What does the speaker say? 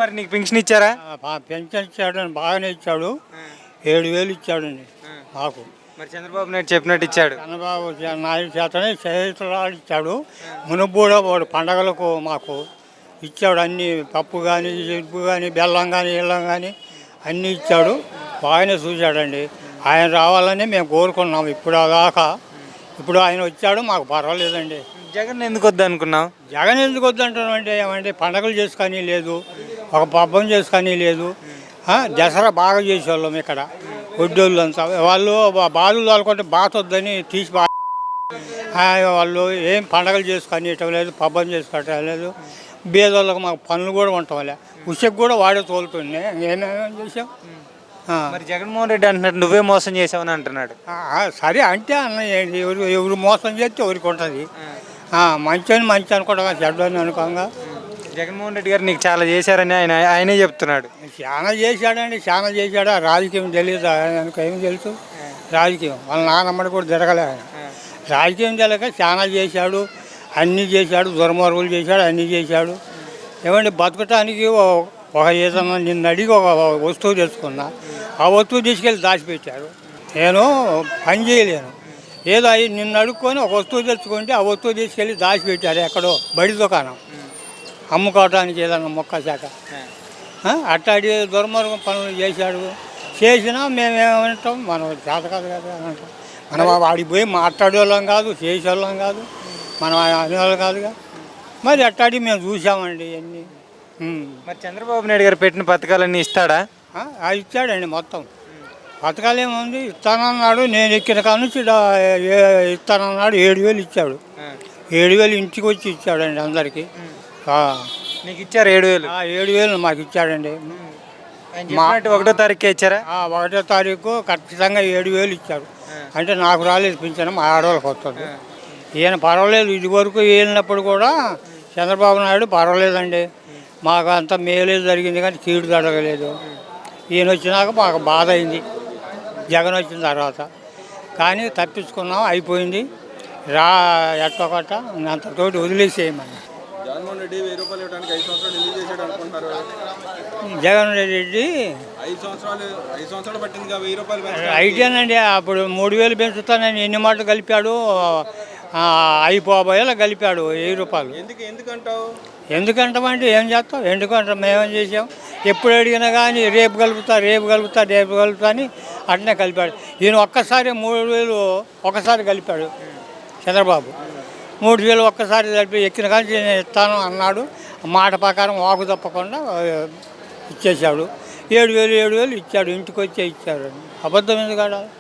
మరి నీకు పెన్షన్ ఇచ్చారా? పెన్షన్ ఇచ్చాడండి, బాగానే ఇచ్చాడు. 7,000 ఇచ్చాడండి మాకు. మరి చంద్రబాబు నాయుడు చెప్పినట్టు ఇచ్చాడు. చంద్రబాబు నాయుడు చేతనే చేతులాడు ఇచ్చాడు. మునుపు కూడా వాడు పండగలకు మాకు ఇచ్చాడు. అన్ని పప్పు కానీ, చెరుపు కానీ, బెల్లం కానీ, ఇళ్ళం కానీ అన్నీ ఇచ్చాడు. బాగానే చూశాడండి. ఆయన రావాలని మేము కోరుకున్నాం ఇప్పుడు దాకా. ఇప్పుడు ఆయన వచ్చాడు, మాకు పర్వాలేదండి. జగన్ ఎందుకు వద్దు అనుకున్నావు? జగన్ ఎందుకు వద్దంటున్నాం అంటే ఏమంటే పండగలు చేసుకొని లేదు, ఒక పబ్బం చేసుకొని లేదు. దసరా బాగా చేసేవాళ్ళం ఇక్కడ. వడ్డోళ్ళు అంతా వాళ్ళు బాధలు తోలుకుంటే బాధ వద్దని తీసి వాళ్ళు ఏం పండగలు చేసుకొనియటం లేదు, పబ్బం చేసుకోవటం లేదు. బీదోళ్ళకి మాకు పనులు కూడా ఉండటంలే. ఉషకు కూడా వాడే తోలుతుండే. ఏమేమేం చేసాం. మరి జగన్మోహన్ రెడ్డి అంటున్నాడు నువ్వే మోసం చేసావని అంటున్నాడు. సరే అంటే అన్న ఎవరు మోసం చేస్తే ఎవరికి ఉంటుంది. మంచి అనుకుంటా, చెడ్డని అనుకోగా. జగన్మోహన్ రెడ్డి గారు నీకు చాలా చేశారని ఆయనే చెప్తున్నాడు. చాలా చేశాడండి, చాలా చేశాడు. రాజకీయం తెలియదు ఆయనకు, ఏం తెలుసు రాజకీయం. వాళ్ళ నాన్నమ్మడి కూడా జరగలే. ఆయన రాజకీయం తెలియక చాలా చేశాడు, అన్నీ చేశాడు, దుర్మార్గులు చేశాడు, అన్నీ చేశాడు. ఏమంటే బతకటానికి ఒక ఏదన్నా నిన్ను అడిగి ఒక వస్తువు తెచ్చుకున్నా, ఆ వస్తువు తీసుకెళ్ళి దాచిపెట్టాడు. నేను పని చేయలేను. ఏదో అవి నిన్ను అడుక్కొని ఒక వస్తువు తెచ్చుకుంటే ఆ వస్తువు తీసుకెళ్ళి దాచిపెట్టారు ఎక్కడో బడి దుకాణం అమ్ముకోవడానికి, ఏదన్నా మొక్క శాఖ. అట్టాడి దుర్మార్గం పనులు చేశాడు. చేసినా మేమేమంటాం, మనం చేత కాదు కదా అని అంటాం. మనం వాడికి పోయి మాట్లాడేవాళ్ళం కాదు, చేసేవాళ్ళం కాదు, మనం అనేవాళ్ళం కాదుగా. మరి అట్టాడి మేము చూసామండి ఇవన్నీ. మరి చంద్రబాబు నాయుడు గారు పెట్టిన పథకాలన్నీ ఇస్తాడా? ఇచ్చాడండి మొత్తం. పథకాలు ఏముంది, ఇస్తానన్నాడు. నేను ఎక్కిన కాడ నుంచి ఇస్తానన్నాడు. 7,000 ఇచ్చాడు. 7,000 ఇంటికి వచ్చి ఇచ్చాడండి అందరికీ. నీకు ఇచ్చారు 7,000? 7,000 మాకు ఇచ్చాడండి. 1వ తారీఖు ఇచ్చారా? 1వ తారీఖు ఖచ్చితంగా 7,000 ఇచ్చాడు. అంటే నాకు రాలేదు పింఛను, మా ఆడవాళ్ళకి వస్తుంది. ఈయన పర్వాలేదు. ఇది వరకు వెళ్ళినప్పుడు కూడా చంద్రబాబు నాయుడు పర్వాలేదండి, మాకు అంత మేలే జరిగింది కానీ కీడు జరగలేదు. ఈయన వచ్చినాక మాకు బాధ అయింది జగన్ వచ్చిన తర్వాత. కానీ తప్పించుకున్నాం, అయిపోయింది. ఎట్టొకట అంతతోటి వదిలేసేయమని. జగన్మోహన్ రెడ్డి 1000 రూపాయలు ఇవ్వడానికి 5 సంవత్సరాలు ఎందుకు చేశాడు అనుకుంటున్నారు? జగన్ రెడ్డి 5 సంవత్సరాలు పట్టింది 1000 రూపాయలు అయితేనండి. అప్పుడు 3,000 పెంచుతానని ఎన్ని మాటలు కలిపాడు. 5,000 కలిపాడు 1000 రూపాయలు. ఎందుకంటావు? ఎందుకంటామంటే ఏం చేస్తాం, ఎందుకంటాం, మేమేం చేసాం. ఎప్పుడు అడిగినా కానీ రేపు కలుపుతా అని అట్నే కలిపాడు. ఈయన ఒక్కసారి 3,000 ఒక్కసారి కలిపాడు చంద్రబాబు. 3,000 ఒక్కసారి కలిపి ఎక్కిన కానీ నేను ఇస్తాను అన్నాడు. మాట ప్రకారం వాకు తప్పకుండా ఇచ్చేశాడు. 7,000 ఇచ్చాడు. ఇంటికి వచ్చే ఇచ్చాడు. అబద్ధం ఎందుకు ఆడాలి?